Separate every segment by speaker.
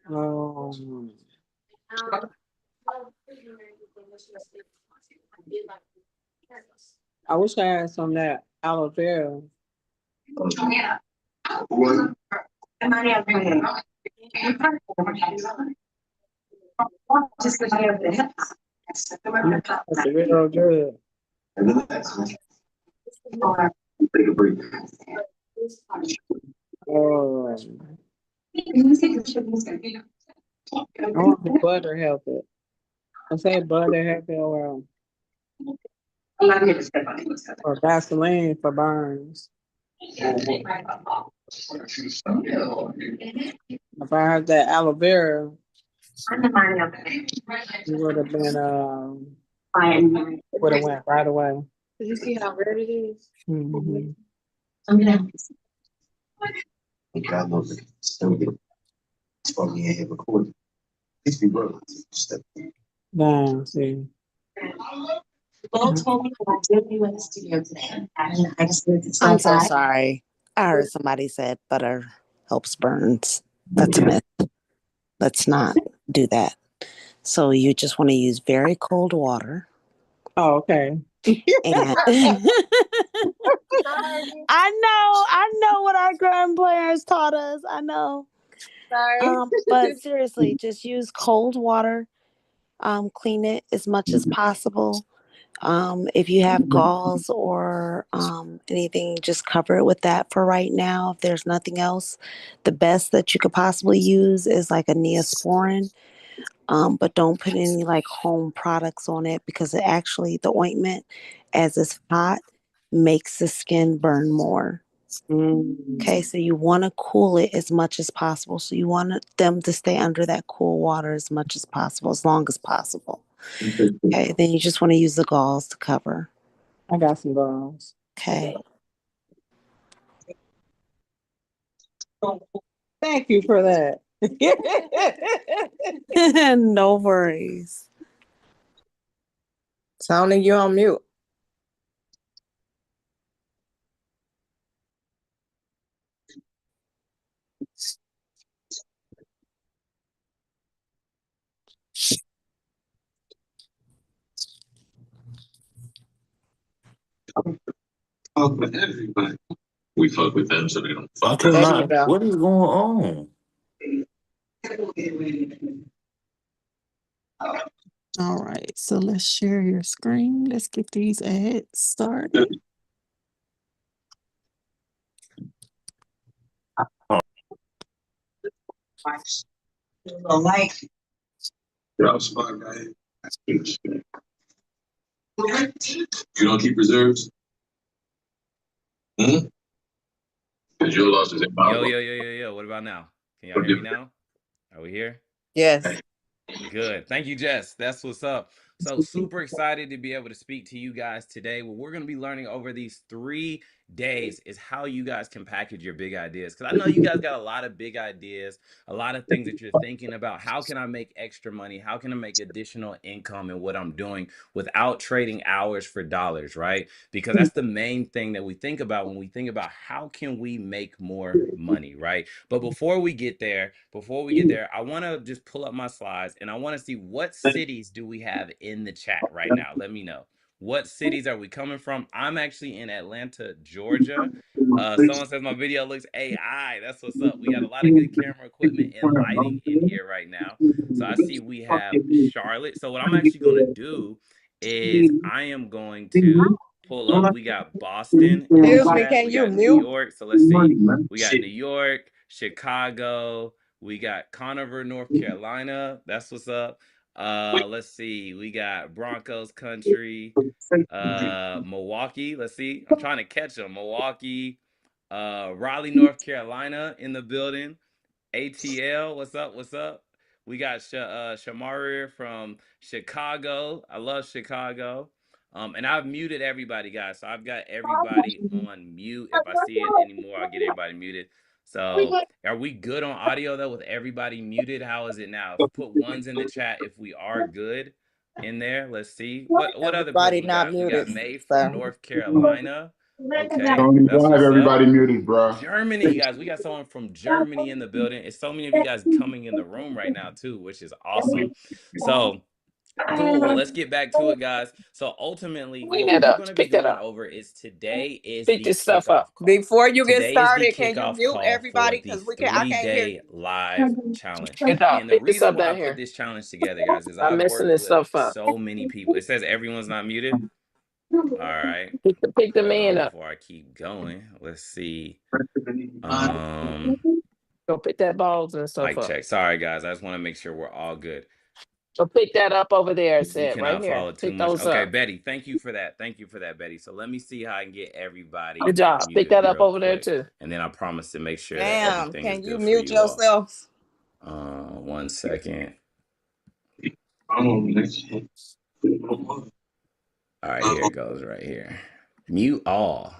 Speaker 1: Um, I wish I had some of that aloe vera. That's real good. Oh, I want the butter help it. I say butter help it or Vaseline for burns. If I had that aloe vera, it would have been would have went right away.
Speaker 2: Did you see how red it is?
Speaker 1: Mm-hmm.
Speaker 3: God knows it. Still get for me and him recording. Please be brothers.
Speaker 1: Damn, see.
Speaker 4: Will told me that I did be in the studio today. And I just wanted to
Speaker 5: I'm
Speaker 4: stop
Speaker 5: so
Speaker 4: by.
Speaker 5: sorry. I heard somebody said butter helps burns. That's a myth. Let's not do that. So you just want to use very cold water.
Speaker 1: Oh, okay.
Speaker 5: And I know what our grandparents taught us. I know.
Speaker 2: Sorry.
Speaker 5: But seriously, just use cold water. Clean it as much as possible. If you have gauze or anything, just cover it with that for right now. If there's nothing else, the best that you could possibly use is like a Neosporin. But don't put any like home products on it because it actually, the ointment, as it's hot, makes the skin burn more. Okay, so you want to cool it as much as possible. So you want them to stay under that cool water as much as possible, as long as possible. Okay, then you just want to use the gauze to cover.
Speaker 1: I got some gauze.
Speaker 5: Okay.
Speaker 1: Thank you for that.
Speaker 5: No worries.
Speaker 2: Sounding you on mute.
Speaker 3: Fuck with everybody. We fuck with them so they don't fuck
Speaker 6: There
Speaker 3: us.
Speaker 6: you go. What is going on?
Speaker 7: All right, so let's share your screen. Let's get these ads started.
Speaker 4: Like,
Speaker 3: Drop spot guy. You don't keep reserves? Because your loss is impossible.
Speaker 6: Yo. What about now? Can y'all hear me now? Are we here?
Speaker 2: Yes.
Speaker 6: Good. Thank you, Jess. That's what's up. So super excited to be able to speak to you guys today. What we're going to be learning over these 3 days is how you guys can package your big ideas. Because I know you guys got a lot of big ideas, a lot of things that you're thinking about. How can I make extra money? How can I make additional income in what I'm doing without trading hours for dollars, right? Because that's the main thing that we think about when we think about how can we make more money, right? But before we get there, I want to just pull up my slides and I want to see what cities do we have in the chat right now. Let me know. What cities are we coming from? I'm actually in Atlanta, Georgia. Someone says my video looks AI. That's what's up. We got a lot of good camera equipment and lighting in here right now. So I see we have Charlotte. So what I'm actually going to do is I am going to pull up. We got Boston.
Speaker 2: Excuse me, can
Speaker 6: We
Speaker 2: you
Speaker 6: got New
Speaker 2: mute?
Speaker 6: York. So let's see. We got New York, Chicago. We got Conover, North Carolina. That's what's up. Let's see. We got Broncos country. Milwaukee. Let's see. I'm trying to catch them. Milwaukee. Raleigh, North Carolina in the building. ATL. What's up? What's up? We got Shamari from Chicago. I love Chicago. And I've muted everybody, guys. So I've got everybody on mute. If I see it anymore, I'll get everybody muted. So are we good on audio though with everybody muted? How is it now? Put ones in the chat if we are good. in there. Let's see. What other people
Speaker 2: Everybody
Speaker 6: we
Speaker 2: not
Speaker 6: got? We got
Speaker 2: muted.
Speaker 6: May from
Speaker 2: So
Speaker 6: North Carolina. Okay,
Speaker 8: Tony,
Speaker 6: that's
Speaker 8: don't have
Speaker 6: what's up.
Speaker 8: everybody muted, bro.
Speaker 6: Germany, guys. We got someone from Germany in the building. It's so many of you guys coming in the room right now, too, which is awesome. So cool. Well, let's get back to it, guys. So ultimately,
Speaker 9: Clean
Speaker 6: what
Speaker 9: that
Speaker 6: we're
Speaker 9: up.
Speaker 6: going to be
Speaker 9: Pick that
Speaker 6: going
Speaker 9: up.
Speaker 6: over is today is
Speaker 9: Pick
Speaker 6: the
Speaker 9: this stuff up.
Speaker 6: kickoff call.
Speaker 2: before you get
Speaker 6: Today is the
Speaker 2: started, can you
Speaker 6: kickoff
Speaker 2: mute
Speaker 6: call for
Speaker 2: everybody?
Speaker 6: the
Speaker 2: Because I can't hear you.
Speaker 6: 3-day live challenge.
Speaker 9: Good job.
Speaker 6: And the
Speaker 9: Pick this
Speaker 6: reason
Speaker 9: up
Speaker 6: why I
Speaker 9: down
Speaker 6: put
Speaker 9: here.
Speaker 6: this challenge together, guys, is
Speaker 9: I'm
Speaker 6: I've
Speaker 9: messing
Speaker 6: worked
Speaker 9: this
Speaker 6: with
Speaker 9: stuff up.
Speaker 6: so many people. It says everyone's not muted. All right.
Speaker 9: Pick the
Speaker 6: Hold
Speaker 9: man
Speaker 6: on
Speaker 9: up.
Speaker 6: before I keep going. Let's see.
Speaker 9: Go pick that balls and stuff
Speaker 6: Mic
Speaker 9: up.
Speaker 6: check. Sorry, guys. I just want to make sure we're all good.
Speaker 9: So pick that up over there. It
Speaker 6: You
Speaker 9: said right
Speaker 6: cannot
Speaker 9: here.
Speaker 6: follow too
Speaker 9: Pick
Speaker 6: much.
Speaker 9: those
Speaker 6: Okay,
Speaker 9: up.
Speaker 6: Betty, thank you for that. Thank you for that, Betty. So let me see how I can get everybody
Speaker 9: Good job. Pick
Speaker 6: muted
Speaker 9: that up
Speaker 6: real
Speaker 9: over there
Speaker 6: quick.
Speaker 9: too.
Speaker 6: And then I promise to make sure that
Speaker 2: Damn,
Speaker 6: everything is
Speaker 2: can you
Speaker 6: good for
Speaker 2: mute
Speaker 6: you all.
Speaker 2: yourself?
Speaker 6: 1 second. All right, here it goes right here. Mute all.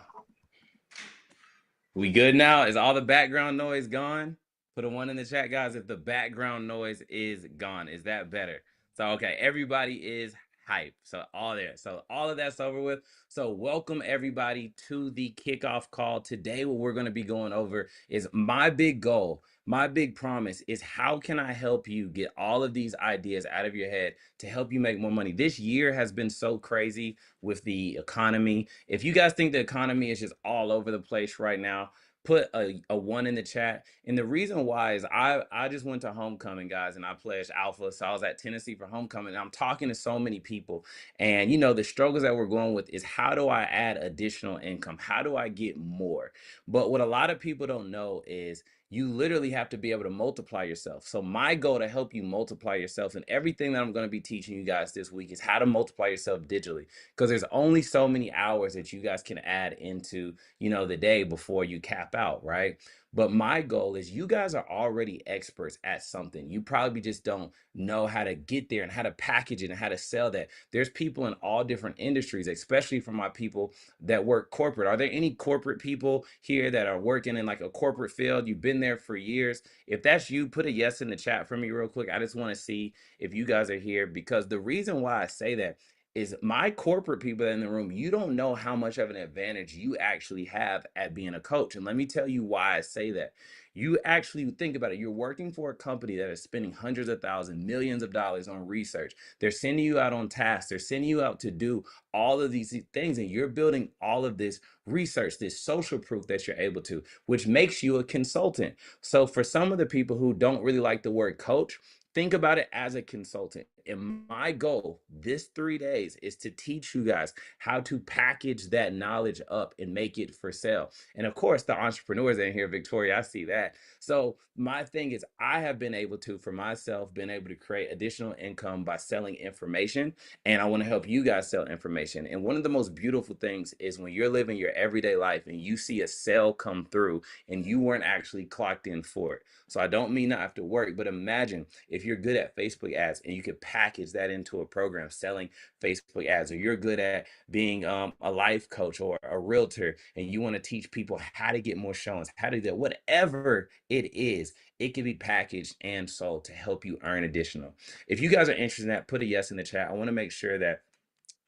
Speaker 6: We good now? Is all the background noise gone? Put a 1 in the chat, guys, if the background noise is gone. Is that better? So, okay, everybody is hype. So, all there. So, all of that's over with. So, welcome everybody to the kickoff call. Today, what we're going to be going over is my big goal. My big promise is how can I help you get all of these ideas out of your head to help you make more money? This year has been so crazy with the economy. If you guys think the economy is just all over the place right now, put a 1 in the chat. And the reason why is I just went to homecoming, guys, and I pledged alpha. So I was at Tennessee for homecoming. And I'm talking to so many people. And you know, the struggles that we're going with is how do I add additional income? How do I get more? But what a lot of people don't know is you literally have to be able to multiply yourself. So my goal to help you multiply yourself and everything that I'm going to be teaching you guys this week is how to multiply yourself digitally, because there's only so many hours that you guys can add into, you know, the day before you cap out, right? But my goal is you guys are already experts at something. You probably just don't know how to get there and how to package it and how to sell that. There's people in all different industries, especially for my people that work corporate. Are there any corporate people here that are working in like a corporate field? You've been there for years. If that's you, put a yes in the chat for me real quick. I just want to see if you guys are here, because the reason why I say that is my corporate people in the room, you don't know how much of an advantage you actually have at being a coach. And let me tell you why I say that. You actually think about it. You're working for a company that is spending hundreds of thousands, millions of dollars on research. They're sending you out on tasks. They're sending you out to do all of these things. And you're building all of this research, this social proof that you're able to, which makes you a consultant. So for some of the people who don't really like the word coach, think about it as a consultant. And my goal this 3 days is to teach you guys how to package that knowledge up and make it for sale. And of course, the entrepreneurs in here, Victoria, I see that. So my thing is I have been able to, for myself, been able to create additional income by selling information. And I want to help you guys sell information. And one of the most beautiful things is when you're living your everyday life and you see a sale come through and you weren't actually clocked in for it. So I don't mean not have to work, but imagine if you're good at Facebook ads and you could package that into a program selling Facebook ads, or you're good at being a life coach or a realtor and you want to teach people how to get more showings, how to do that, whatever it is, it can be packaged and sold to help you earn additional. If you guys are interested in that, put a yes in the chat. I want to make sure that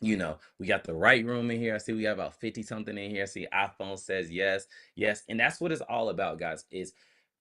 Speaker 6: you know, we got the right room in here. I see we got about 50 something in here. I see iPhone says yes, yes. And that's what it's all about, guys, is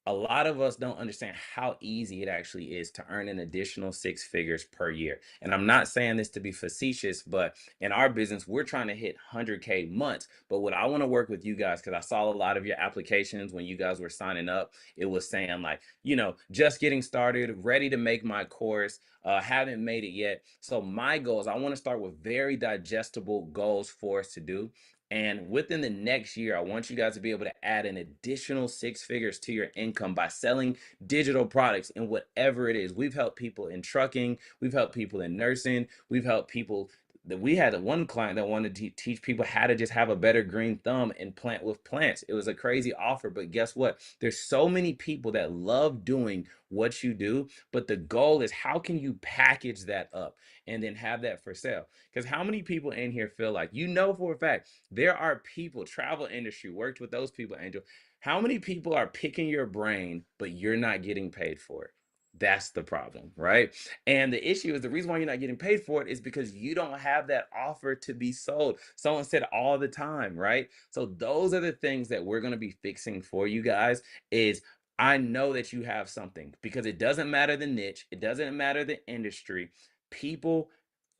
Speaker 6: a lot of us don't understand how easy it actually is to earn an additional 6 figures per year. And I'm not saying this to be facetious, but in our business, we're trying to hit 100K months. But what I want to work with you guys, because I saw a lot of your applications when you guys were signing up, it was saying like, you know, just getting started, ready to make my course, haven't made it yet. So my goals, I want to start with very digestible goals for us to do. And within the next year, I want you guys to be able to add an additional 6 figures to your income by selling digital products in whatever it is. We've helped people in trucking. We've helped people in nursing. We've helped people that we had one client that wanted to teach people how to just have a better green thumb and plant with plants. It was a crazy offer, but guess what? There's so many people that love doing what you do, but the goal is how can you package that up and then have that for sale? Because how many people in here feel like, you know, for a fact, there are people, travel industry, worked with those people, Angel. How many people are picking your brain, but you're not getting paid for it? That's the problem, right? And the issue is the reason why you're not getting paid for it is because you don't have that offer to be sold. Someone said all the time, right? So those are the things that we're going to be fixing for you guys is I know that you have something because it doesn't matter the niche, it doesn't matter the industry. People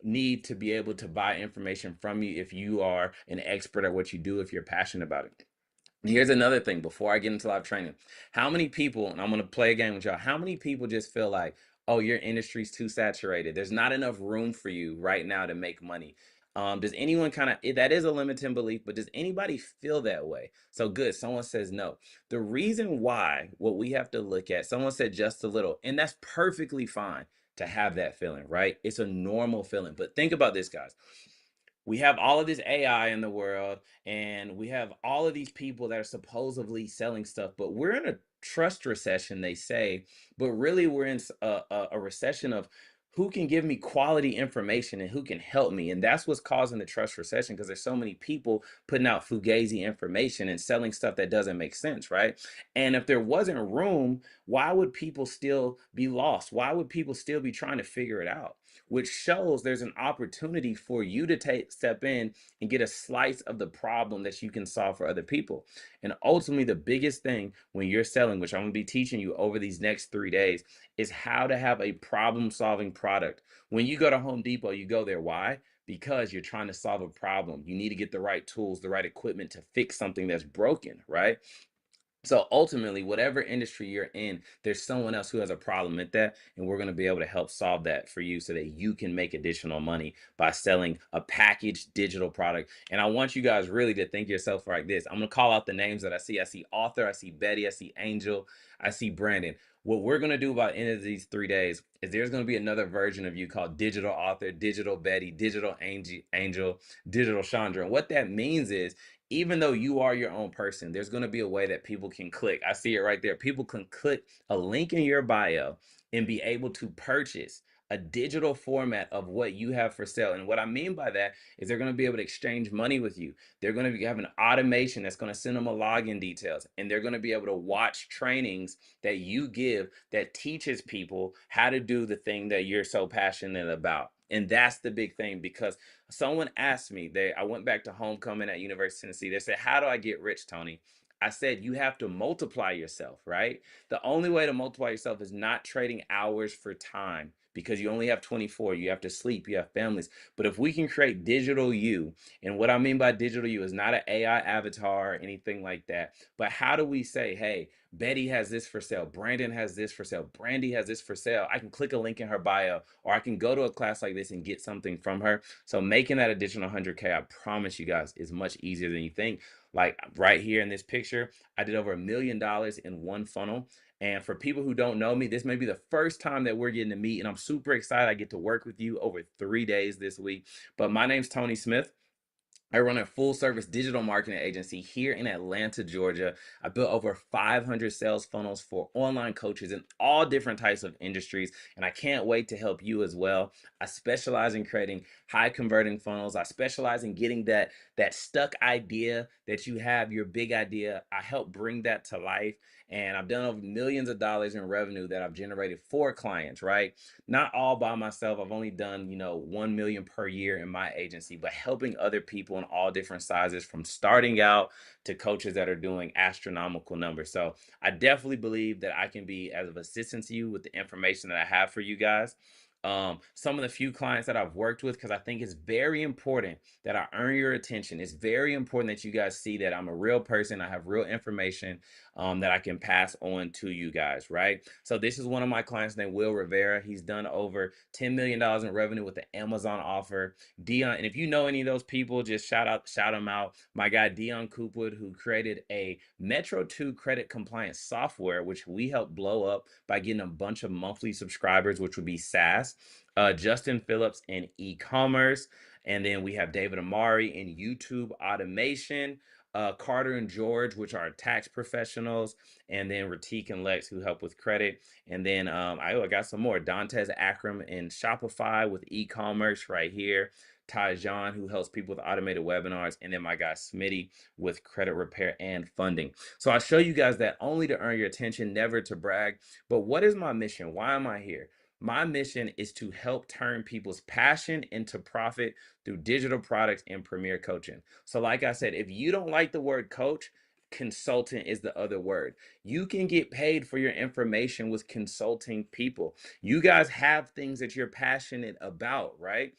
Speaker 6: need to be able to buy information from you if you are an expert at what you do, if you're passionate about it. Here's another thing before I get into live training. How many people, and I'm going to play a game with y'all, how many people just feel like, oh, your industry's too saturated? There's not enough room for you right now to make money. Does anyone kind of, that is a limiting belief, but does anybody feel that way? So good. Someone says no. The reason why, what we have to look at, someone said just a little, and that's perfectly fine to have that feeling, right? It's a normal feeling. But think about this, guys. We have all of this AI in the world, and we have all of these people that are supposedly selling stuff, but we're in a trust recession, they say, but really we're in a recession of who can give me quality information and who can help me. And that's what's causing the trust recession because there's so many people putting out fugazi information and selling stuff that doesn't make sense, right? And if there wasn't room, why would people still be lost? Why would people still be trying to figure it out? Which shows there's an opportunity for you to step in and get a slice of the problem that you can solve for other people. And ultimately, the biggest thing when you're selling, which I'm going to be teaching you over these next 3 days, is how to have a problem-solving product. When you go to Home Depot, you go there. Why? Because you're trying to solve a problem. You need to get the right tools, the right equipment to fix something that's broken, right? So ultimately, whatever industry you're in, there's someone else who has a problem with that, and we're going to be able to help solve that for you so that you can make additional money by selling a packaged digital product. And I want you guys really to think yourself like this. I'm going to call out the names that I see. I see Author, I see Betty, I see Angel, I see Brandon. What we're going to do by the end of these 3 days is there's going to be another version of you called Digital Author, Digital Betty, Digital Angel, Digital Chandra. And what that means is even though you are your own person, there's going to be a way that people can click. I see it right there. People can click a link in your bio and be able to purchase a digital format of what you have for sale. And what I mean by that is they're going to be able to exchange money with you. They're going to have an automation that's going to send them a login details, and they're going to be able to watch trainings that you give that teaches people how to do the thing that you're so passionate about. And that's the big thing, because someone asked me, I went back to homecoming at University of Tennessee. They said, how do I get rich, Tony? I said, you have to multiply yourself, right? The only way to multiply yourself is not trading hours for time, because you only have 24. You have to sleep, you have families. But if we can create digital you, and what I mean by digital you is not an AI avatar or anything like that, but how do we say, hey, Betty has this for sale, Brandon has this for sale, Brandy has this for sale. I can click a link in her bio, or I can go to a class like this and get something from her. So making that additional 100K, I promise you guys, is much easier than you think. Like right here in this picture, I did over $1 million in one funnel. And for people who don't know me, this may be the first time that we're getting to meet, and I'm super excited. I get to work with you over 3 days this week. But my name's Tony Smith. I run a full service digital marketing agency here in Atlanta, Georgia. I built over 500 sales funnels for online coaches in all different types of industries, and I can't wait to help you as well. I specialize in creating high converting funnels. I specialize in getting that stuck idea that you have, your big idea. I help bring that to life, and I've done over millions of dollars in revenue that I've generated for clients, right? Not all by myself. I've only done, 1 million per year in my agency, but helping other people in all different sizes, from starting out to coaches that are doing astronomical numbers. So I definitely believe that I can be as of assistance to you with the information that I have for you guys. Some of the few clients that I've worked with, because I think it's very important that I earn your attention. It's very important that you guys see that I'm a real person. I have real information that I can pass on to you guys, right? So this is one of my clients named Will Rivera. He's done over $10 million in revenue with the Amazon offer. Dion, and if you know any of those people, just shout them out. My guy Dion Coopwood, who created a Metro 2 credit compliance software, which we helped blow up by getting a bunch of monthly subscribers, which would be SaaS. Justin Phillips in e-commerce. And then we have David Amari in YouTube automation. Carter and George, which are tax professionals, and then Ratik and Lex, who help with credit. And then I got some more. Dantes Akram in Shopify with e-commerce right here. Tyjon, who helps people with automated webinars, and then my guy Smitty with credit repair and funding. So I show you guys that only to earn your attention, never to brag. But what is my mission? Why am I here? My mission is to help turn people's passion into profit through digital products and premier coaching. So like I said, if you don't like the word coach, consultant is the other word. You can get paid for your information with consulting people. You guys have things that you're passionate about, right?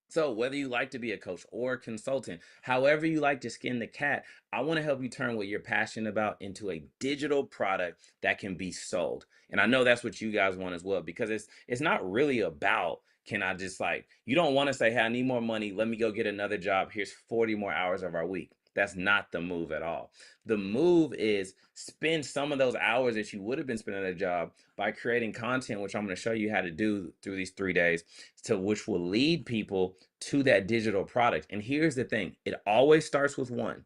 Speaker 6: So whether you like to be a coach or a consultant, however you like to skin the cat, I want to help you turn what you're passionate about into a digital product that can be sold. And I know that's what you guys want as well, because it's not really about, can I just like, you don't want to say, hey, I need more money, let me go get another job, here's 40 more hours of our week. That's not the move at all. The move is spend some of those hours that you would have been spending at a job by creating content, which I'm going to show you how to do through these 3 days, to which will lead people to that digital product. And here's the thing, it always starts with one.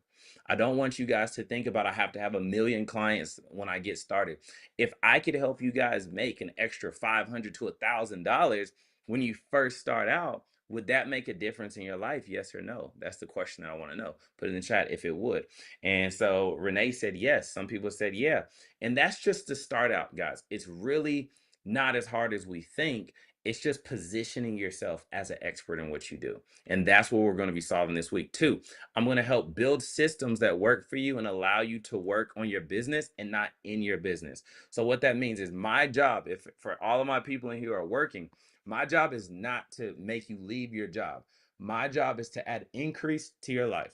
Speaker 6: I don't want you guys to think about I have to have 1 million clients when I get started. If I could help you guys make an extra $500 to $1,000 when you first start out, would that make a difference in your life? Yes or no? That's the question that I want to know. Put it in the chat if it would. And so Renee said yes. Some people said yeah. And that's just to start out, guys. It's really not as hard as we think. It's just positioning yourself as an expert in what you do. And that's what we're going to be solving this week too. I'm going to help build systems that work for you and allow you to work on your business and not in your business. So what that means is my job, if for all of my people in here are working, my job is not to make you leave your job. My job is to add increase to your life.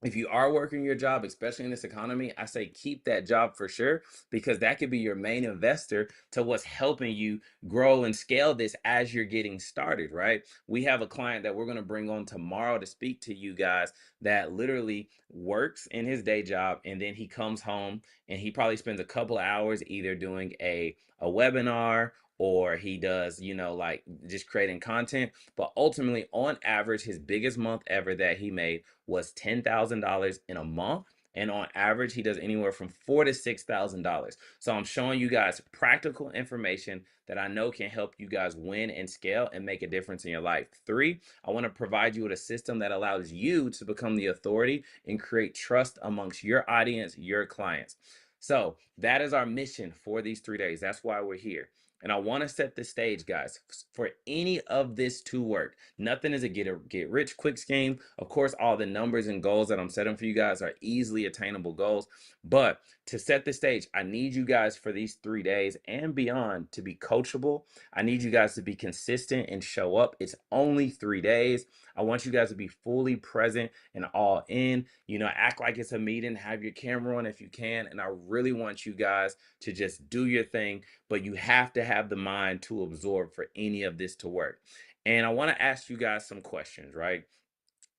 Speaker 6: If you are working your job, especially in this economy, I say keep that job for sure, because that could be your main investor to what's helping you grow and scale this as you're getting started, right? We have a client that we're going to bring on tomorrow to speak to you guys that literally works in his day job, and then he comes home and he probably spends a couple of hours either doing a webinar, or he does, like just creating content. But ultimately, on average, his biggest month ever that he made was $10,000 in a month. And on average, he does anywhere from $4,000 to $6,000. So I'm showing you guys practical information that I know can help you guys win and scale and make a difference in your life. 3, I want to provide you with a system that allows you to become the authority and create trust amongst your audience, your clients. So that is our mission for these 3 days. That's why we're here. And I want to set the stage, guys, for any of this to work. Nothing is a get rich quick scheme. Of course, all the numbers and goals that I'm setting for you guys are easily attainable goals. But to set the stage, I need you guys for these 3 days and beyond to be coachable. I need you guys to be consistent and show up. It's only 3 days. I want you guys to be fully present and all in. Act like it's a meeting, have your camera on if you can. And I really want you guys to just do your thing, but you have to have the mind to absorb for any of this to work. And I want to ask you guys some questions, right?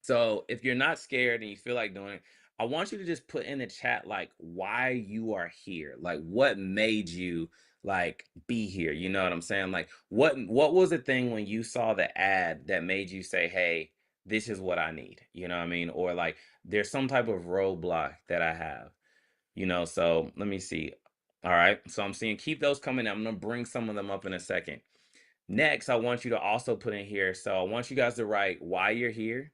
Speaker 6: So if you're not scared and you feel like doing it, I want you to just put in the chat like why you are here, like what made you like be here. You know what I'm saying? Like what was the thing when you saw the ad that made you say, hey, this is what I need? You know what I mean? Or like there's some type of roadblock that I have. So let me see. All right. So I'm seeing keep those coming. I'm gonna bring some of them up in a second. Next, I want you to also put in here. So I want you guys to write why you're here.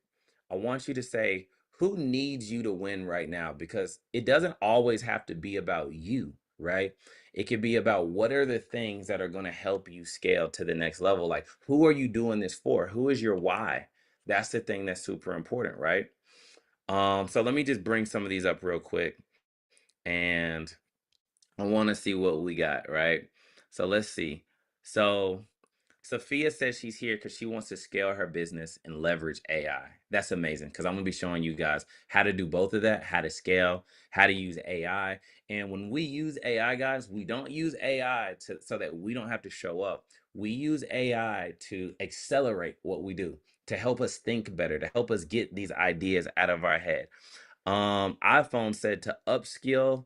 Speaker 6: I want you to say who needs you to win right now, because it doesn't always have to be about you, right? It could be about what are the things that are going to help you scale to the next level. Like, who are you doing this for? Who is your why? That's the thing that's super important, right? So let me just bring some of these up real quick, and I want to see what we got, right? So let's see. So Sophia says she's here because she wants to scale her business and leverage AI. That's amazing, because I'm going to be showing you guys how to do both of that, how to scale, how to use AI. And when we use AI, guys, we don't use AI so that we don't have to show up. We use AI to accelerate what we do, to help us think better, to help us get these ideas out of our head. iPhone said to upskill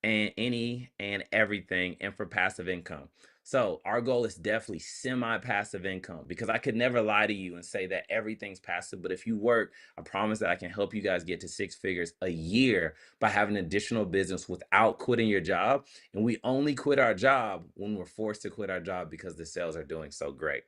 Speaker 6: and any and everything and for passive income. So our goal is definitely semi-passive income, because I could never lie to you and say that everything's passive. But if you work, I promise that I can help you guys get to 6 figures a year by having additional business without quitting your job. And we only quit our job when we're forced to quit our job because the sales are doing so great.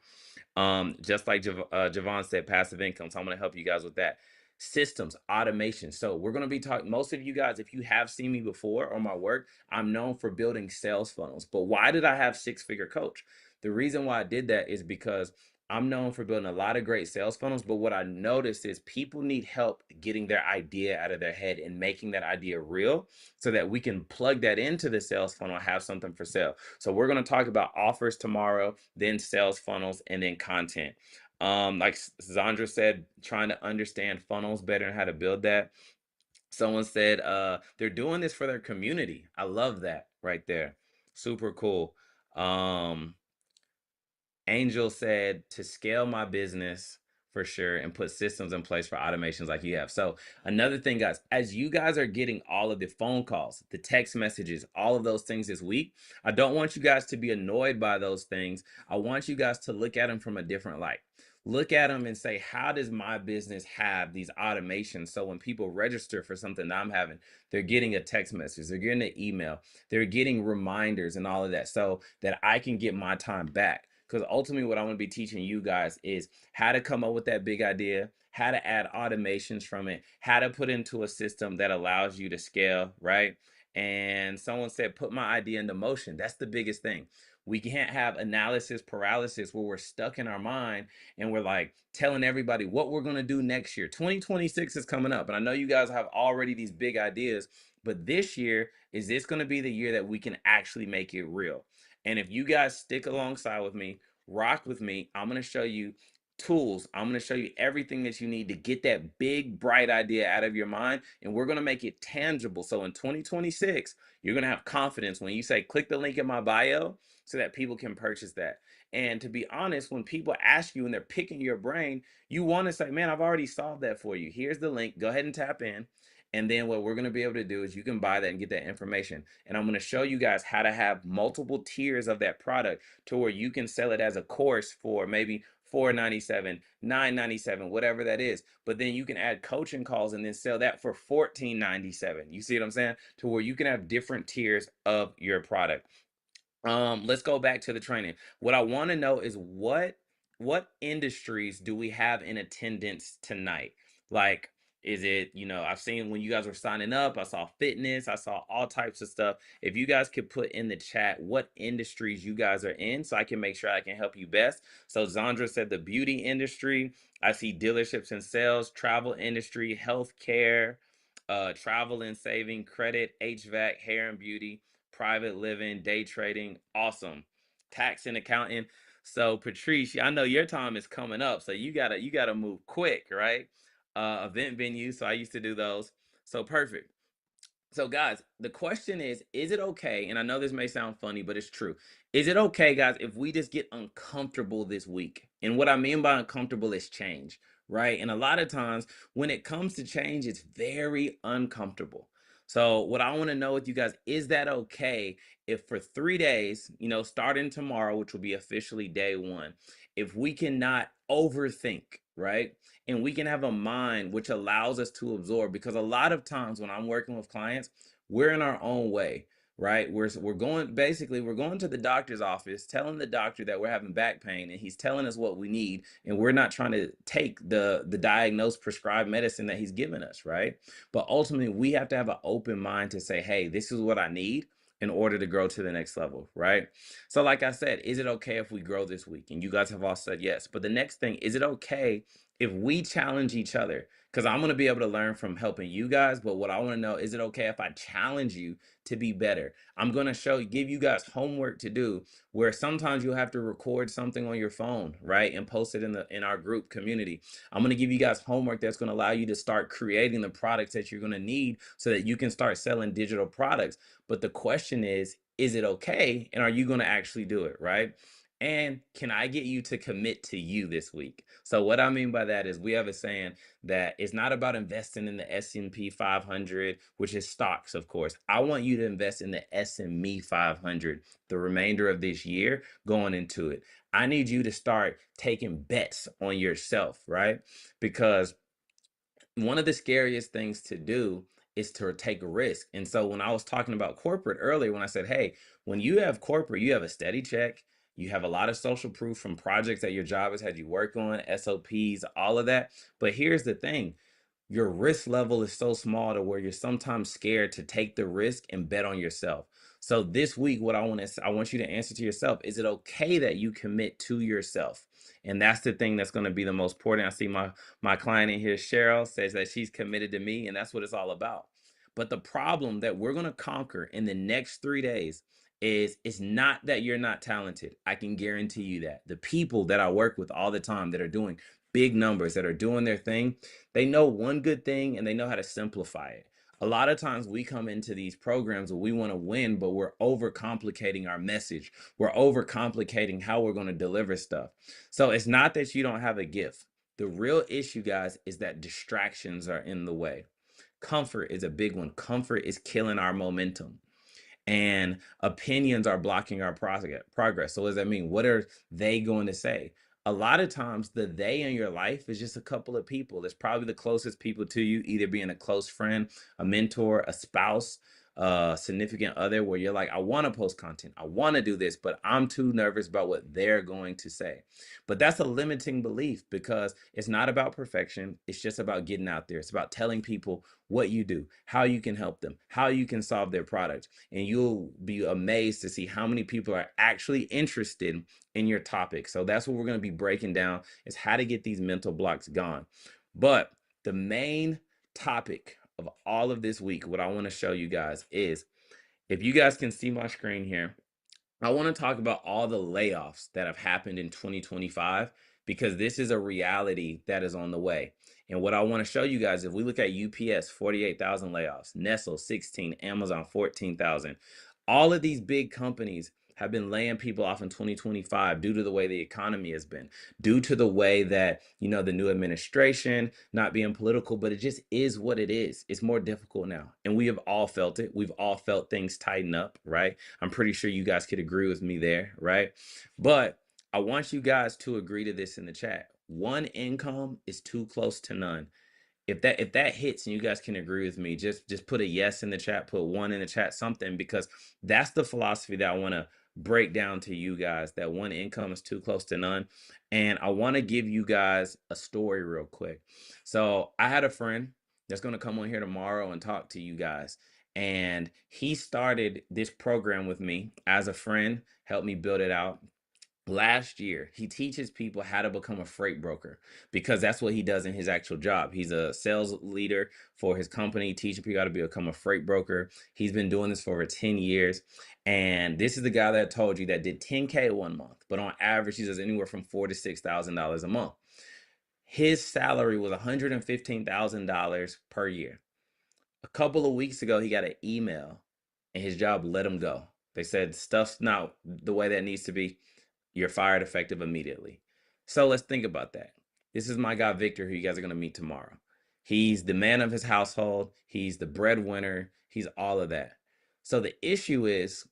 Speaker 6: Just like Javon said, passive income. So I'm going to help you guys with that. Systems, automation. So we're going to be talking, most of you guys, if you have seen me before or my work, I'm known for building sales funnels. But why did I have Six Figure Coach? The reason why I did that is because I'm known for building a lot of great sales funnels, but what I noticed is people need help getting their idea out of their head and making that idea real so that we can plug that into the sales funnel and have something for sale. So we're going to talk about offers tomorrow, then sales funnels, and then content. Like Zandra said, trying to understand funnels better and how to build that. Someone said they're doing this for their community. I love that right there. Super cool. Angel said to scale my business for sure and put systems in place for automations like you have. So another thing, guys, as you guys are getting all of the phone calls, the text messages, all of those things this week, I don't want you guys to be annoyed by those things. I want you guys to look at them from a different light. Look at them and say, how does my business have these automations? So when people register for something that I'm having, they're getting a text message, they're getting an email, they're getting reminders and all of that so that I can get my time back. Because ultimately what I want to be teaching you guys is how to come up with that big idea, how to add automations from it, how to put into a system that allows you to scale, right? And someone said, put my idea into motion. That's the biggest thing. We can't have analysis paralysis where we're stuck in our mind and we're like telling everybody what we're going to do next year. 2026 is coming up. And I know you guys have already these big ideas, but this year, is this going to be the year that we can actually make it real? And if you guys stick alongside with me, rock with me, I'm going to show you tools. I'm going to show you everything that you need to get that big, bright idea out of your mind. And we're going to make it tangible. So in 2026, you're going to have confidence when you say, click the link in my bio so that people can purchase that. And to be honest, when people ask you and they're picking your brain, you want to say, man, I've already solved that for you. Here's the link. Go ahead and tap in. And then what we're going to be able to do is you can buy that and get that information. And I'm going to show you guys how to have multiple tiers of that product to where you can sell it as a course for maybe $4.97, $9.97, whatever that is. But then you can add coaching calls and then sell that for $14.97. You see what I'm saying? To where you can have different tiers of your product. Let's go back to the training. What I want to know is what industries do we have in attendance tonight? Like, is it, I've seen when you guys were signing up, I saw fitness, I saw all types of stuff. If you guys could put in the chat what industries you guys are in so I can make sure I can help you best. So Zandra said the beauty industry. I see dealerships and sales, travel industry, healthcare, travel and saving, credit, HVAC, hair and beauty, private living, day trading, awesome. Tax and accounting. So Patrice, I know your time is coming up, so you gotta move quick, right? Event venue. So I used to do those. So perfect. So guys, the question is it okay? And I know this may sound funny, but it's true. Is it okay, guys, if we just get uncomfortable this week? And what I mean by uncomfortable is change, right? And a lot of times when it comes to change, it's very uncomfortable. So what I want to know with you guys, is that okay if for 3 days, starting tomorrow, which will be officially day one, if we cannot overthink, right? And we can have a mind which allows us to absorb, because a lot of times when I'm working with clients, we're in our own way, right? We're going to the doctor's office telling the doctor that we're having back pain and he's telling us what we need, and we're not trying to take the diagnosed prescribed medicine that he's given us, right? But ultimately we have to have an open mind to say, hey, this is what I need in order to grow to the next level, right? So like I said, is it okay if we grow this week? And you guys have all said yes. But the next thing, is it okay if we challenge each other? Because I'm going to be able to learn from helping you guys. But what I want to know, is it okay if I challenge you to be better? I'm going to give you guys homework to do, where sometimes you'll have to record something on your phone, right? And post it in our group community. I'm going to give you guys homework that's going to allow you to start creating the products that you're going to need so that you can start selling digital products. But the question is it okay? And are you going to actually do it, right? And can I get you to commit to you this week? So what I mean by that is, we have a saying that it's not about investing in the S&P 500, which is stocks, of course. I want you to invest in the S&Me 500 the remainder of this year going into it. I need you to start taking bets on yourself, right? Because one of the scariest things to do is to take a risk. And so when I was talking about corporate earlier, when I said, hey, when you have corporate, you have a steady check, You have a lot of social proof from projects that your job has had you work on, SOPs, all of that. But here's the thing. Your risk level is so small to where you're sometimes scared to take the risk and bet on yourself. So this week, what I want you to answer to yourself, is it okay that you commit to yourself? And that's the thing that's going to be the most important. I see my client in here, Cheryl, says that she's committed to me, and that's what it's all about. But the problem that we're going to conquer in the next 3 days is it's not that you're not talented. I can guarantee you that. The people that I work with all the time that are doing big numbers, that are doing their thing, they know one good thing and they know how to simplify it. A lot of times we come into these programs where we want to win, but we're overcomplicating our message. We're overcomplicating how we're going to deliver stuff. So it's not that you don't have a gift. The real issue, guys, is that distractions are in the way. Comfort is a big one. Comfort is killing our momentum, and opinions are blocking our progress. So what does that mean? What are they going to say? A lot of times the they in your life is just a couple of people. That's probably the closest people to you, either being a close friend, a mentor, a spouse, a significant other, where you're like, I want to post content, I want to do this, but I'm too nervous about what they're going to say. But that's a limiting belief, because it's not about perfection. It's just about getting out there. It's about telling people what you do, how you can help them, how you can solve their product. And you'll be amazed to see how many people are actually interested in your topic. So that's what we're going to be breaking down, is how to get these mental blocks gone. But the main topic of all of this week, what I want to show you guys is, if you guys can see my screen here, I want to talk about all the layoffs that have happened in 2025, because this is a reality that is on the way. And what I want to show you guys, if we look at UPS, 48,000 layoffs, Nestle, 16, Amazon, 14,000. All of these big companies have been laying people off in 2025 due to the way the economy has been, due to the way that, the new administration, not being political, but it just is what it is. It's more difficult now. And we have all felt it. We've all felt things tighten up, right? I'm pretty sure you guys could agree with me there, right? But I want you guys to agree to this in the chat. One income is too close to none. If that hits and you guys can agree with me, just put a yes in the chat, put one in the chat, something, because that's the philosophy that I want to break down to you guys, that one income is too close to none. And I want to give you guys a story real quick. So I had a friend that's going to come on here tomorrow and talk to you guys. And he started this program with me as a friend, helped me build it out. Last year, he teaches people how to become a freight broker, because that's what he does in his actual job. He's a sales leader for his company, teaching people how to become a freight broker. He's been doing this for over 10 years. And this is the guy that I told you that did 10K 1 month, but on average, he does anywhere from $4,000 to $6,000 a month. His salary was $115,000 per year. A couple of weeks ago, he got an email and his job let him go. They said, stuff's not the way that needs to be. You're fired effective immediately. So let's think about that. This is my guy, Victor, who you guys are going to meet tomorrow. He's the man of his household. He's the breadwinner. He's all of that. So the issue is,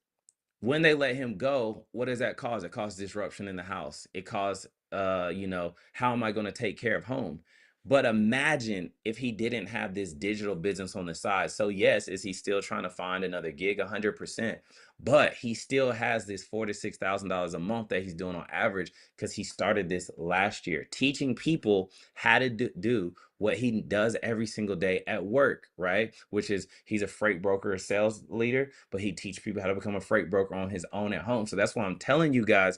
Speaker 6: when they let him go, what does that cause? It causes disruption in the house. It caused, how am I going to take care of home? But imagine if he didn't have this digital business on the side. So yes, is he still trying to find another gig? 100%. But he still has this $4,000 to $6,000 a month that he's doing on average, because he started this last year, teaching people how to do what he does every single day at work, right? Which is, he's a freight broker, a sales leader, but he teaches people how to become a freight broker on his own at home. So that's why I'm telling you guys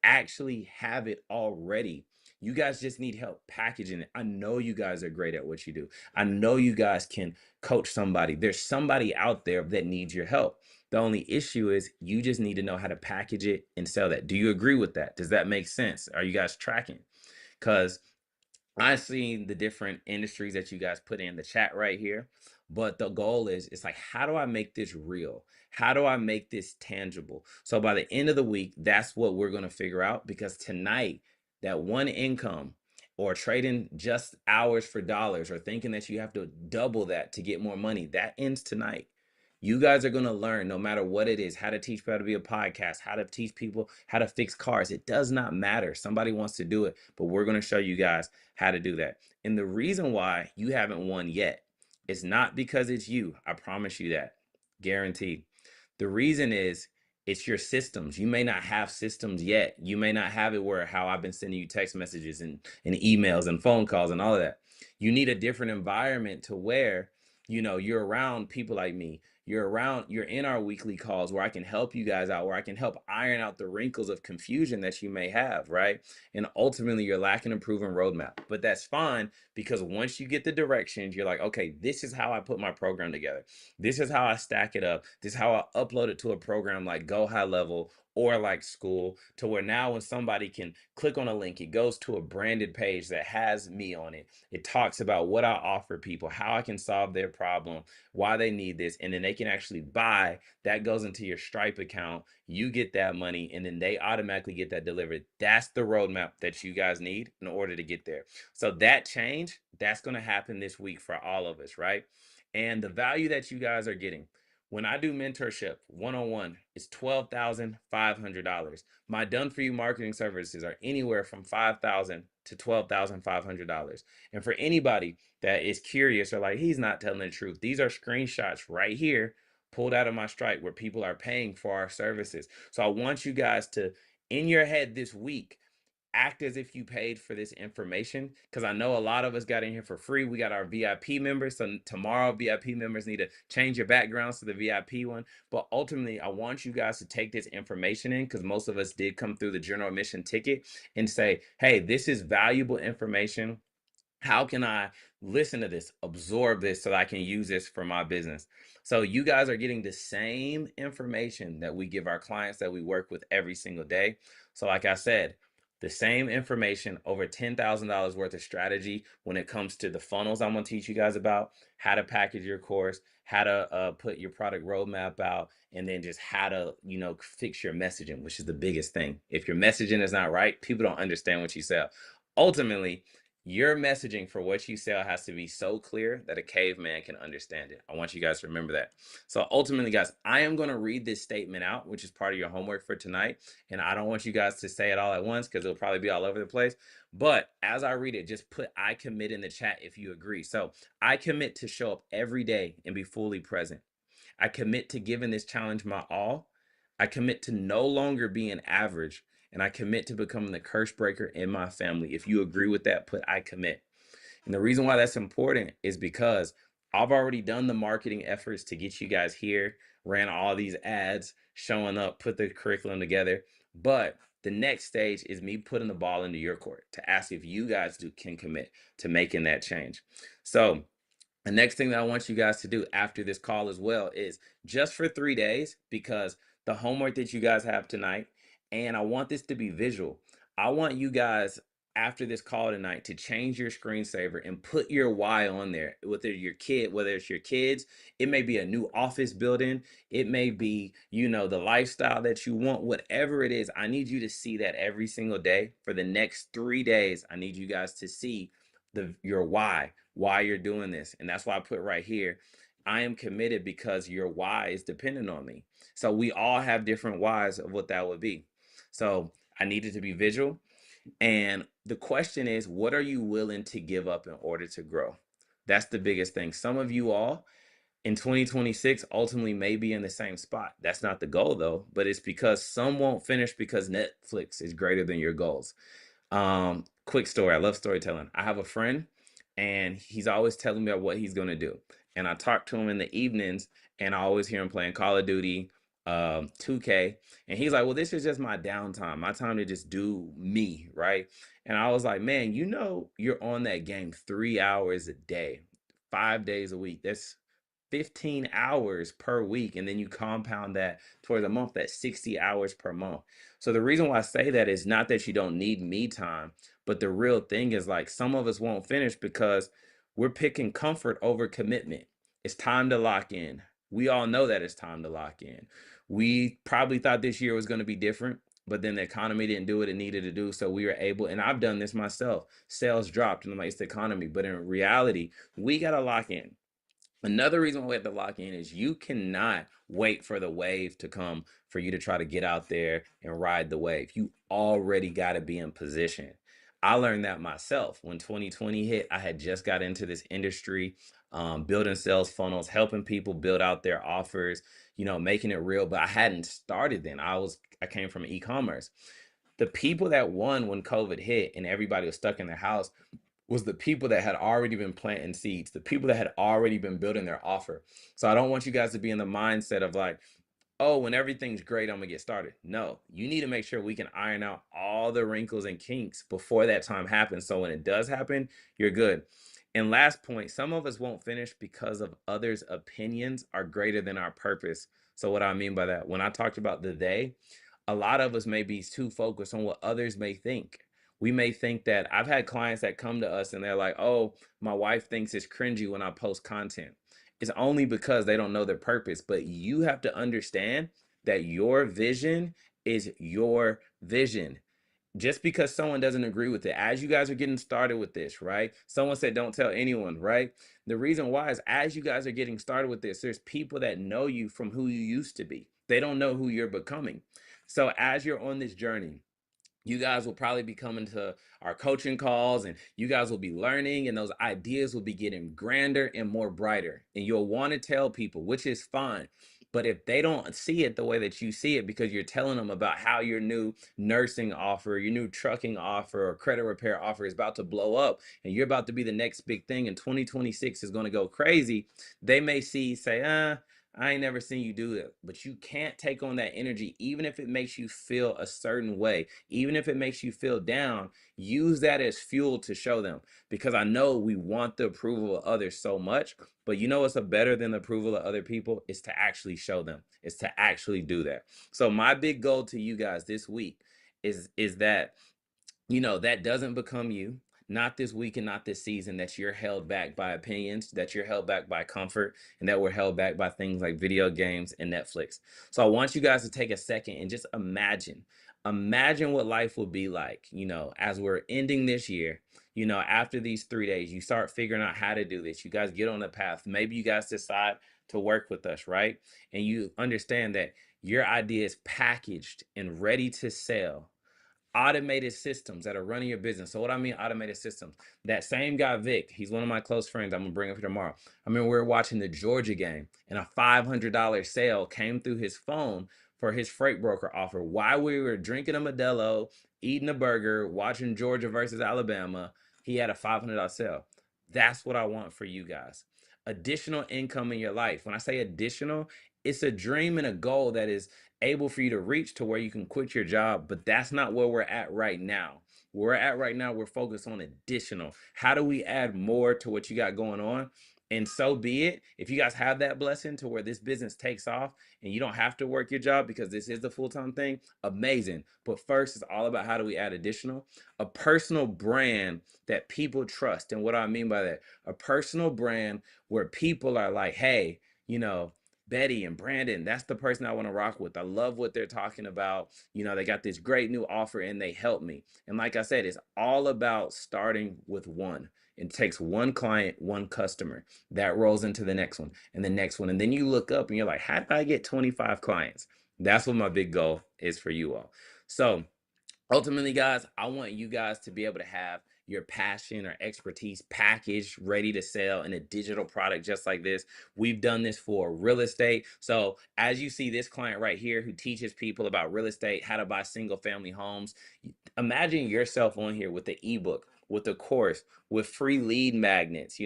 Speaker 6: actually have it already. You guys just need help packaging it. I know you guys are great at what you do. I know you guys can coach somebody. There's somebody out there that needs your help. The only issue is you just need to know how to package it and sell that. Do you agree with that? Does that make sense? Are you guys tracking? Because I've seen the different industries that you guys put in the chat right here. But the goal is, it's like, how do I make this real? How do I make this tangible? So by the end of the week, that's what we're going to figure out, because tonight, that one income, or trading just hours for dollars, or thinking that you have to double that to get more money, that ends tonight. You guys are going to learn, no matter what it is, how to teach people how to be a podcast, how to teach people how to fix cars. It does not matter. Somebody wants to do it, but we're going to show you guys how to do that. And the reason why you haven't won yet is not because it's you. I promise you that. Guaranteed. The reason is It's your systems. You may not have systems yet. You may not have it where how I've been sending you text messages and emails and phone calls and all of that. You need a different environment to where, you're around people like me. You're in our weekly calls where I can help you guys out, where I can help iron out the wrinkles of confusion that you may have, right? And ultimately, you're lacking a proven roadmap. But that's fine because once you get the directions, you're like, okay, this is how I put my program together. This is how I stack it up. This is how I upload it to a program like Go High Level or like School, to where now when somebody can click on a link, it goes to a branded page that has me on it. It talks about what I offer people, how I can solve their problem, why they need this, and then they can actually buy. That goes into your Stripe account. You get that money, and then they automatically get that delivered. That's the roadmap that you guys need in order to get there. So that change, that's going to happen this week for all of us, right? And the value that you guys are getting. When I do mentorship one-on-one, it's $12,500. My done for you marketing services are anywhere from $5,000 to $12,500. And for anybody that is curious or like, he's not telling the truth, these are screenshots right here pulled out of my Stripe where people are paying for our services. So I want you guys to, in your head this week, act as if you paid for this information, because I know a lot of us got in here for free. We got our VIP members. So tomorrow, VIP members need to change your backgrounds to the VIP one. But ultimately, I want you guys to take this information in, because most of us did come through the general admission ticket, and say, hey, this is valuable information. How can I listen to this, absorb this so that I can use this for my business? So you guys are getting the same information that we give our clients that we work with every single day. So like I said, the same information, over $10,000 worth of strategy when it comes to the funnels I'm going to teach you guys about, how to package your course, how to put your product roadmap out, and then just how to, fix your messaging, which is the biggest thing. If your messaging is not right, people don't understand what you sell. Ultimately, your messaging for what you sell has to be so clear that a caveman can understand it. I want you guys to remember that. So ultimately, guys, I am going to read this statement out, which is part of your homework for tonight. And I don't want you guys to say it all at once because it'll probably be all over the place. But as I read it, just put I commit in the chat if you agree. So I commit to show up every day and be fully present. I commit to giving this challenge my all. I commit to no longer being average, and I commit to becoming the curse breaker in my family. If you agree with that, put I commit. And the reason why that's important is because I've already done the marketing efforts to get you guys here, ran all these ads, showing up, put the curriculum together. But the next stage is me putting the ball into your court to ask if you guys can commit to making that change. So the next thing that I want you guys to do after this call as well is just for 3 days, because the homework that you guys have tonight, and I want this to be visual. I want you guys after this call tonight to change your screensaver and put your why on there. Whether it's your kids, it may be a new office building, it may be, the lifestyle that you want, whatever it is. I need you to see that every single day for the next 3 days. I need you guys to see your why you're doing this. And that's why I put right here, I am committed because your why is dependent on me. So we all have different whys of what that would be. So I need it to be visual. And the question is, what are you willing to give up in order to grow? That's the biggest thing. Some of you all in 2026 ultimately may be in the same spot. That's not the goal though, but it's because some won't finish because Netflix is greater than your goals. Quick story. I love storytelling. I have a friend and he's always telling me about what he's going to do. And I talk to him in the evenings and I always hear him playing Call of Duty, 2K. And he's like, well, this is just my downtime, my time to just do me. Right. And I was like, man, you're on that game 3 hours a day, 5 days a week. That's 15 hours per week, and then you compound that towards a month, that's 60 hours per month. So the reason why I say that is not that you don't need me time, but the real thing is like some of us won't finish because we're picking comfort over commitment. It's time to lock in. We all know that it's time to lock in. We probably thought this year was going to be different, but then the economy didn't do what it needed to do. So we were able, and I've done this myself, sales dropped and I'm like, it's the economy. But in reality, we got to lock in. Another reason why we have to lock in is you cannot wait for the wave to come for you to try to get out there and ride the wave. You already got to be in position. I learned that myself when 2020 hit. I had just got into this industry, building sales funnels, helping people build out their offers, making it real, but I hadn't started then. I came from e-commerce. The people that won when COVID hit and everybody was stuck in their house was the people that had already been planting seeds, the people that had already been building their offer. So I don't want you guys to be in the mindset of like, oh, when everything's great, I'm gonna get started. No, you need to make sure we can iron out all the wrinkles and kinks before that time happens. So when it does happen, you're good. And last point, some of us won't finish because of others' opinions are greater than our purpose. So what I mean by that, when I talked about the they, a lot of us may be too focused on what others may think. We may think that I've had clients that come to us and they're like, oh, my wife thinks it's cringy when I post content. It's only because they don't know their purpose. But you have to understand that your vision is your vision. Just because someone doesn't agree with it, as you guys are getting started with this, right? Someone said, don't tell anyone, right? The reason why is as you guys are getting started with this, there's people that know you from who you used to be. They don't know who you're becoming. So as you're on this journey, you guys will probably be coming to our coaching calls and you guys will be learning and those ideas will be getting grander and more brighter. And you'll want to tell people, which is fine. But if they don't see it the way that you see it because you're telling them about how your new nursing offer, your new trucking offer or credit repair offer is about to blow up and you're about to be the next big thing and 2026 is going to go crazy, they may say, I ain't never seen you do it. But you can't take on that energy, even if it makes you feel a certain way, even if it makes you feel down. Use that as fuel to show them, because I know we want the approval of others so much, but you know what's better than the approval of other people is to actually show them, is to actually do that. So my big goal to you guys this week is that that doesn't become you, not this week and not this season, that you're held back by opinions, that you're held back by comfort, and that we're held back by things like video games and Netflix. So I want you guys to take a second and just imagine what life will be like, as we're ending this year, after these 3 days, you start figuring out how to do this. You guys get on the path. Maybe you guys decide to work with us, right? And you understand that your idea is packaged and ready to sell. Automated systems that are running your business. So what I mean automated systems, that same guy Vic, he's one of my close friends, I'm gonna bring up here tomorrow. I mean, we were watching the Georgia game and a $500 sale came through his phone for his freight broker offer while we were drinking a Modelo, eating a burger, watching Georgia versus Alabama. He had a $500 sale. That's what I want for you guys. Additional income in your life. When I say additional, it's a dream and a goal that is able for you to reach to where you can quit your job, but that's not where we're at right now. Where we're at right now, we're focused on additional. How do we add more to what you got going on? And so be it. If you guys have that blessing to where this business takes off and you don't have to work your job because this is the full-time thing, amazing. But first, it's all about how do we add additional? A personal brand that people trust. And what do I mean by that? A personal brand where people are like, hey, Betty and Brandon, that's the person I want to rock with. I love what they're talking about. They got this great new offer and they help me. And like I said, it's all about starting with one. It takes one client, one customer that rolls into the next one and the next one. And then you look up and you're like, how did I get 25 clients? That's what my big goal is for you all. So ultimately, guys, I want you guys to be able to have your passion or expertise packaged, ready to sell in a digital product just like this. We've done this for real estate. So as you see this client right here who teaches people about real estate, how to buy single family homes, imagine yourself on here with the ebook, with the course, with free lead magnets,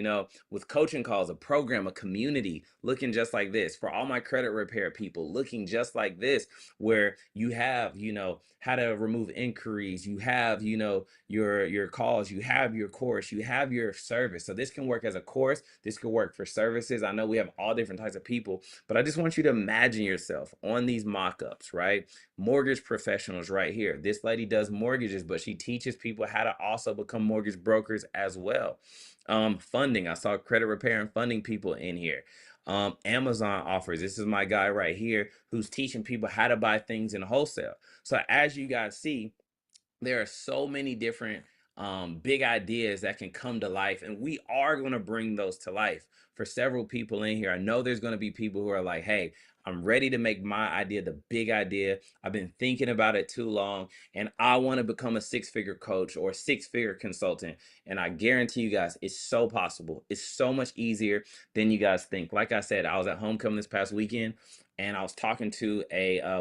Speaker 6: with coaching calls, a program, a community looking just like this. For all my credit repair people looking just like this, where you have, how to remove inquiries, you have, your calls, you have your course, you have your service. So this can work as a course. This could work for services. I know we have all different types of people, but I just want you to imagine yourself on these mock-ups, right? Mortgage professionals right here. This lady does mortgages, but she teaches people how to also become mortgage brokers as well. Funding. I saw credit repair and funding people in here. Amazon offers. This is my guy right here who's teaching people how to buy things in wholesale. So as you guys see, there are so many different big ideas that can come to life, and we are going to bring those to life for several people in here. I know there's going to be people who are like, hey, I'm ready to make my idea the big idea. I've been thinking about it too long, and I want to become a six-figure coach or a six-figure consultant. And I guarantee you guys, it's so possible. It's so much easier than you guys think. Like I said, I was at homecoming this past weekend, and I was talking to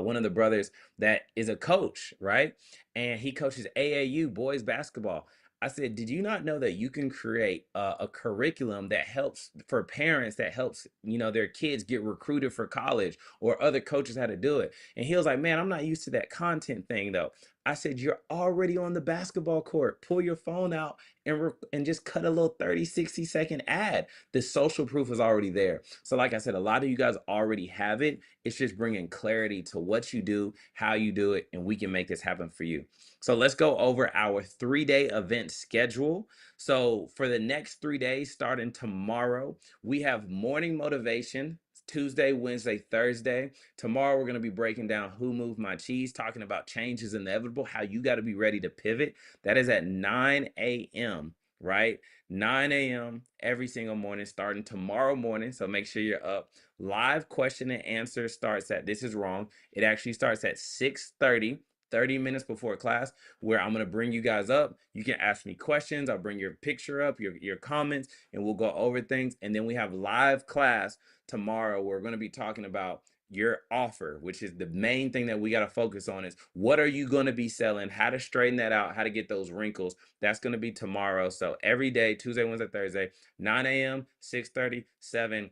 Speaker 6: one of the brothers that is a coach, right? And he coaches AAU boys basketball. I said, did you not know that you can create a curriculum that helps for parents, that helps, their kids get recruited for college, or other coaches how to do it? And he was like, man, I'm not used to that content thing though. I said, you're already on the basketball court. Pull your phone out and just cut a little 30, 60-second ad. The social proof is already there. So like I said, a lot of you guys already have it. It's just bringing clarity to what you do, how you do it, and we can make this happen for you. So let's go over our 3-day event schedule. So for the next 3 days, starting tomorrow, we have morning motivation, Tuesday, Wednesday, Thursday. Tomorrow, we're going to be breaking down Who Moved My Cheese, talking about change is inevitable, how you got to be ready to pivot. That is at 9 a.m., right? 9 a.m. every single morning, starting tomorrow morning. So make sure you're up. Live question and answer starts at, this is wrong, it actually starts at 6:30. 30 minutes before class, where I'm going to bring you guys up. You can ask me questions. I'll bring your picture up, your comments, and we'll go over things. And then we have live class tomorrow. We're going to be talking about your offer, which is the main thing that we got to focus on, is what are you going to be selling, how to straighten that out, how to get those wrinkles. That's going to be tomorrow. So every day, Tuesday, Wednesday, Thursday, 9 a.m., 6:30, 7,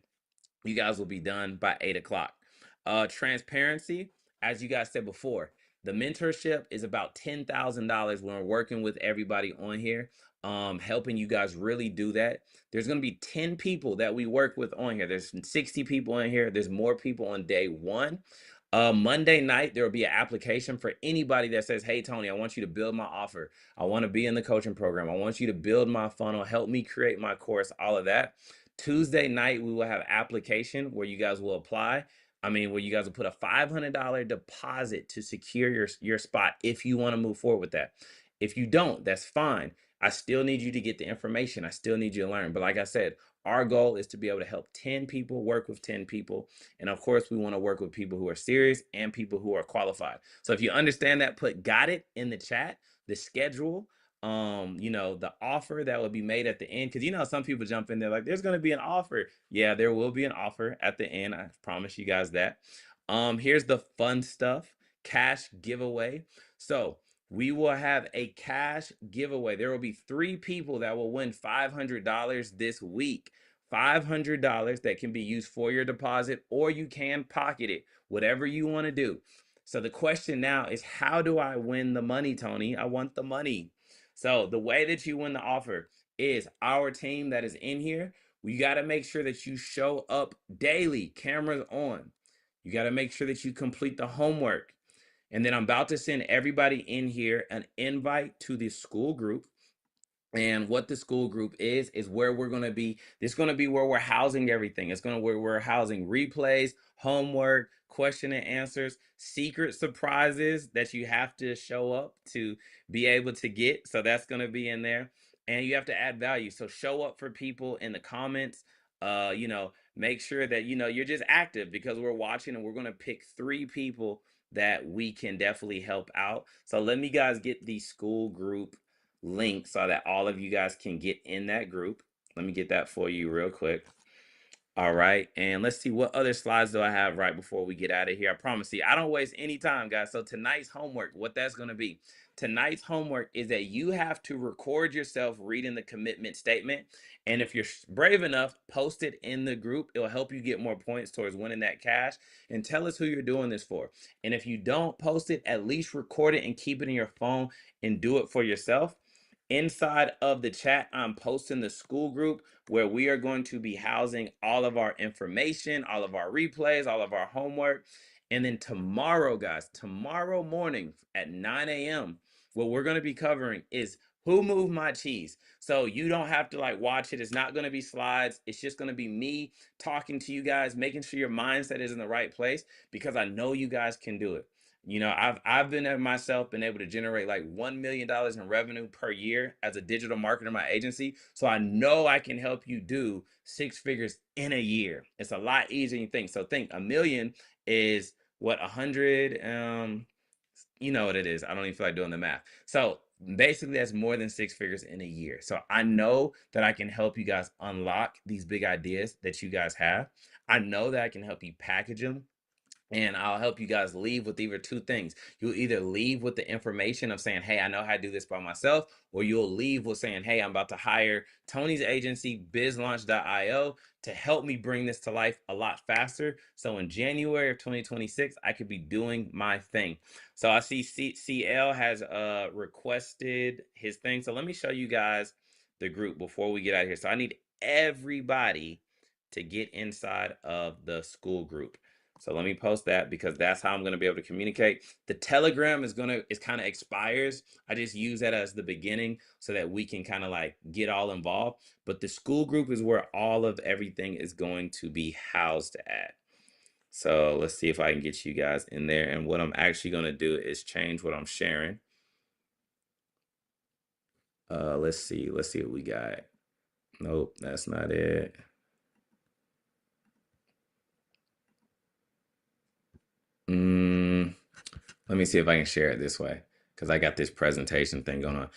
Speaker 6: you guys will be done by 8 o'clock. Transparency, as you guys said before, the mentorship is about $10,000 when we're working with everybody on here, helping you guys really do that. There's going to be 10 people that we work with on here. There's 60 people in here. There's more people on day one. Monday night, there will be an application for anybody that says, hey, Tony, I want you to build my offer. I want to be in the coaching program. I want you to build my funnel, help me create my course, all of that. Tuesday night, we will have application where you guys will apply. Where you guys will put a $500 deposit to secure your spot if you want to move forward with that. If you don't, that's fine. I still need you to get the information. I still need you to learn. But like I said, our goal is to be able to help 10 people, work with 10 people. And of course, we want to work with people who are serious and people who are qualified. So if you understand that, put got it in the chat, the schedule, the offer that will be made at the end. Because some people jump in there like, there's going to be an offer. Yeah, there will be an offer at the end. I promise you guys that. Here's the fun stuff. Cash giveaway. So we will have a cash giveaway. There will be 3 people that will win $500 this week. $500 that can be used for your deposit, or you can pocket it, whatever you want to do. So the question now is, how do I win the money, Tony? I want the money. So the way that you win the offer is our team that is in here. We got to make sure that you show up daily, cameras on. You got to make sure that you complete the homework. And then I'm about to send everybody in here an invite to the school group. And what the school group is where we're going to be. This is going to be where we're housing everything. It's going to where we're housing replays, homework, question and answers, secret surprises that you have to show up to be able to get. So that's going to be in there. And you have to add value. So show up for people in the comments. Make sure that you're just active, because we're watching, and we're going to pick 3 people that we can definitely help out. So let me guys get the school group link so that all of you guys can get in that group. Let me get that for you real quick. All right, and let's see, what other slides do I have right before we get out of here. I promise you, I don't waste any time, guys. So tonight's homework, what that's going to be. Tonight's homework is that you have to record yourself reading the commitment statement. And if you're brave enough, post it in the group. It'll help you get more points towards winning that cash. And tell us who you're doing this for. And if you don't post it, at least record it and keep it in your phone and do it for yourself. Inside of the chat, I'm posting the school group where we are going to be housing all of our information, all of our replays, all of our homework. And then tomorrow, guys, tomorrow morning at 9 a.m., what we're going to be covering is Who Moved My Cheese. So you don't have to watch it. It's not going to be slides. It's just going to be me talking to you guys, making sure your mindset is in the right place, because I know you guys can do it. You know, I've been at myself been able to generate like $1 million in revenue per year as a digital marketer in my agency. So I know I can help you do 6 figures in a year. It's a lot easier than you think. So think a million is what 100 you know what it is. I don't even feel like doing the math. So basically that's more than 6 figures in a year. So I know that I can help you guys unlock these big ideas that you guys have. I know that I can help you package them, and I'll help you guys leave with either two things. You'll either leave with the information of saying, hey, I know how to do this by myself, or you'll leave with saying, hey, I'm about to hire Tony's agency, bizlaunch.io, to help me bring this to life a lot faster. So in January of 2026, I could be doing my thing. So I see CL has requested his thing. So let me show you guys the group before we get out of here. So I need everybody to get inside of the school group. So let me post that because that's how I'm going to be able to communicate. The Telegram is kind of expires. I just use that as the beginning so that we can kind of like get all involved. But the school group is where all of everything is going to be housed at. So let's see if I can get you guys in there. And what I'm actually going to do is change what I'm sharing. Let's see what we got. Nope, that's not it. Let me see if I can share it this way because I got this presentation thing going on.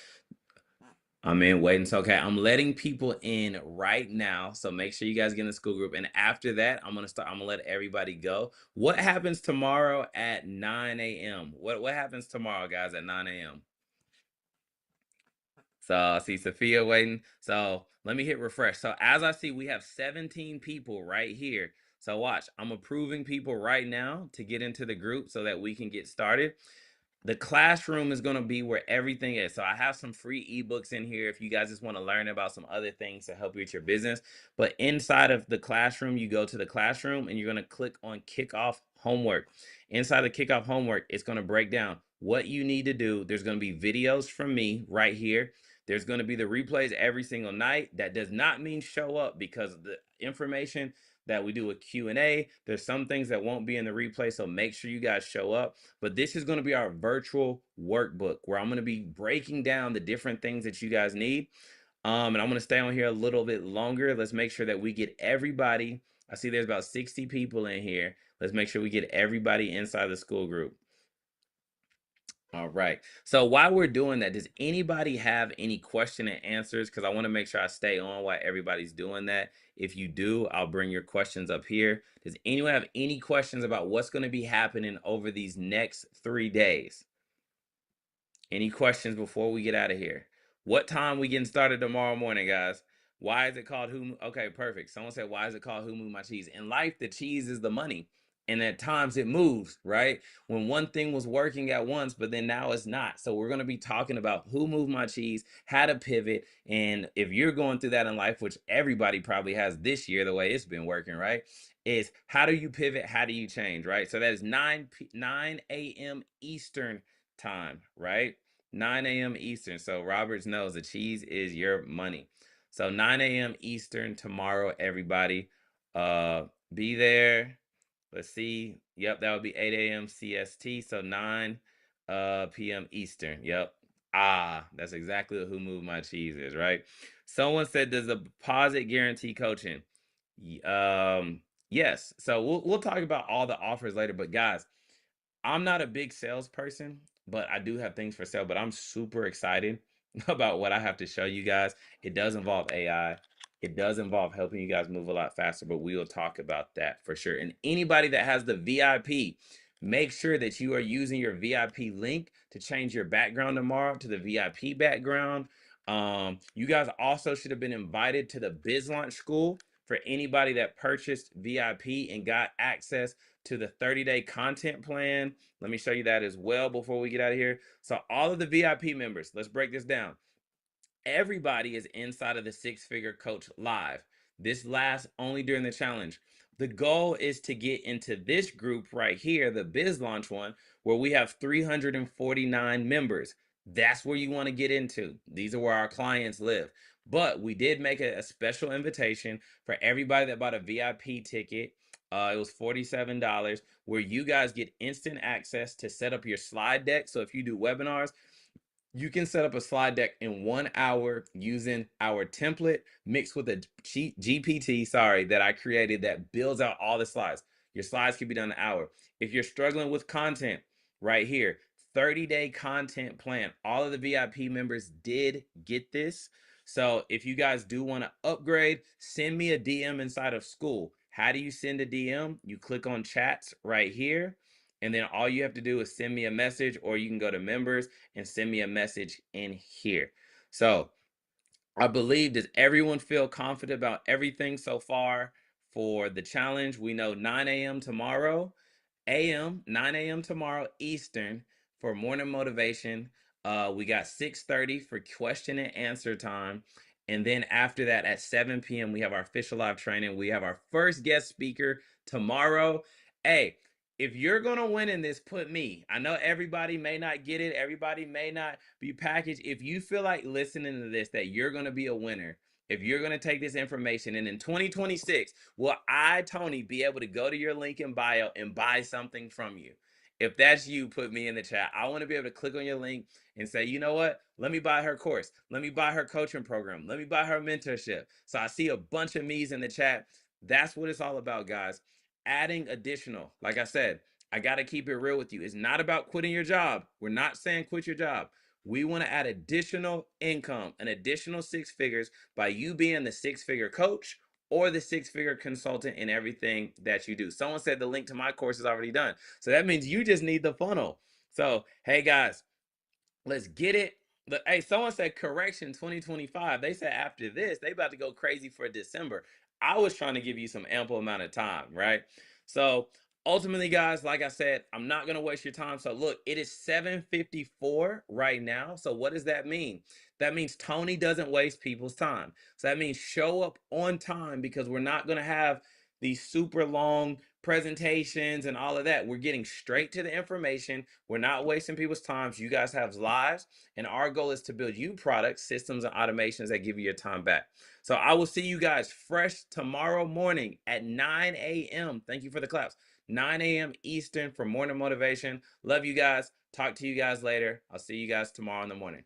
Speaker 6: I'm in waiting. So, okay, I'm letting people in right now. So make sure you guys get in the school group. And after that, I'm gonna let everybody go. What happens tomorrow at 9 a.m.? What happens tomorrow, guys, at 9 a.m.? So I see Sophia waiting. So let me hit refresh. So as I see, we have 17 people right here. So watch, I'm approving people right now to get into the group so that we can get started. The classroom is going to be where everything is. So I have some free ebooks in here if you guys just want to learn about some other things to help you with your business. But inside of the classroom, you go to the classroom and you're going to click on Kickoff Homework. Inside the Kickoff Homework, it's going to break down what you need to do. There's going to be videos from me right here. There's going to be the replays every single night. That does not mean show up because the information that we do a Q&A, there's some things that won't be in the replay, so make sure you guys show up. But this is going to be our virtual workbook where I'm going to be breaking down the different things that you guys need. And I'm going to stay on here a little bit longer. Let's make sure that we get everybody. I see there's about 60 people in here. Let's make sure we get everybody inside the school group. All right. So while we're doing that, does anybody have any question and answers? Because I want to make sure I stay on while everybody's doing that. If you do, I'll bring your questions up here. Does anyone have any questions about what's going to be happening over these next 3 days? Any questions before we get out of here? What time we getting started tomorrow morning, guys? Why is it called Who? Okay, perfect. Someone said, why is it called Who Moved My Cheese? In life, the cheese is the money. And at times it moves, right? When one thing was working at once, but then now it's not. So we're going to be talking about who moved my cheese, how to pivot. And if you're going through that in life, which everybody probably has this year, the way it's been working, right? Is how do you pivot? How do you change, right? So that is 9 a.m. Eastern time, right? 9 a.m. Eastern. So Roberts knows the cheese is your money. So 9 a.m. Eastern tomorrow, everybody. Be there. Let's see. Yep, that would be 8 a.m. CST. So 9 p.m. Eastern. Yep. Ah, that's exactly what Who Moved My Cheese is, right? Someone said, does a deposit guarantee coaching? Yes. So we'll talk about all the offers later. But guys, I'm not a big salesperson, but I do have things for sale. But I'm super excited about what I have to show you guys. It does involve AI. It does involve helping you guys move a lot faster, but we will talk about that for sure. And anybody that has the VIP, make sure that you are using your VIP link to change your background tomorrow to the VIP background. You guys also should have been invited to the Biz Launch School for anybody that purchased VIP and got access to the 30-day content plan. Let me show you that as well before we get out of here. So all of the VIP members, let's break this down. Everybody is inside of the Six-Figure Coach Live. This lasts only during the challenge. The goal is to get into this group right here, the Biz Launch one, where we have 349 members. That's where you want to get into. These are where our clients live. But we did make a special invitation for everybody that bought a VIP ticket It was $47 where you guys get instant access to set up your slide deck. So if you do webinars, you can set up a slide deck in 1 hour using our template mixed with a GPT, that I created that builds out all the slides. Your slides can be done in an hour. If you're struggling with content, right here, 30-day content plan. All of the VIP members did get this. So if you guys do want to upgrade, send me a DM inside of school. How do you send a DM? You click on chats right here. And then all you have to do is send me a message, or you can go to members and send me a message in here. So I believe, does everyone feel confident about everything so far for the challenge? We know 9 a.m. tomorrow, 9 a.m. tomorrow Eastern for morning motivation. We got 6:30 for question and answer time. And then after that at 7 p.m. we have our official live training. We have our first guest speaker tomorrow. Hey, if you're going to win in this, put me. I know everybody may not get it. Everybody may not be packaged. If you feel like listening to this, that you're going to be a winner, if you're going to take this information, and in 2026, will I, Tony, be able to go to your link in bio and buy something from you? If that's you, put me in the chat. I want to be able to click on your link and say, you know what? Let me buy her course. Let me buy her coaching program. Let me buy her mentorship. So I see a bunch of me's in the chat. That's what it's all about, guys. Adding additional. Like I said, I got to keep it real with you. It's not about quitting your job. We're not saying quit your job. We want to add additional income, an additional 6 figures by you being the 6-figure coach or the 6-figure consultant in everything that you do. Someone said the link to my course is already done. So that means you just need the funnel. So, hey guys, let's get it. Hey, someone said correction 2025. They said after this, they about to go crazy for December. I was trying to give you some ample amount of time, right? So ultimately, guys, like I said, I'm not going to waste your time. So look, it is 7:54 right now. So what does that mean? That means Tony doesn't waste people's time. So that means show up on time, because we're not going to have these super long presentations and all of that. We're getting straight to the information. We're not wasting people's time. You guys have lives, and our goal is to build you products, systems, and automations that give you your time back. So I will see you guys fresh tomorrow morning at 9 a.m. Thank you for the claps. 9 a.m. Eastern for morning motivation. Love you guys. Talk to you guys later. I'll see you guys tomorrow in the morning.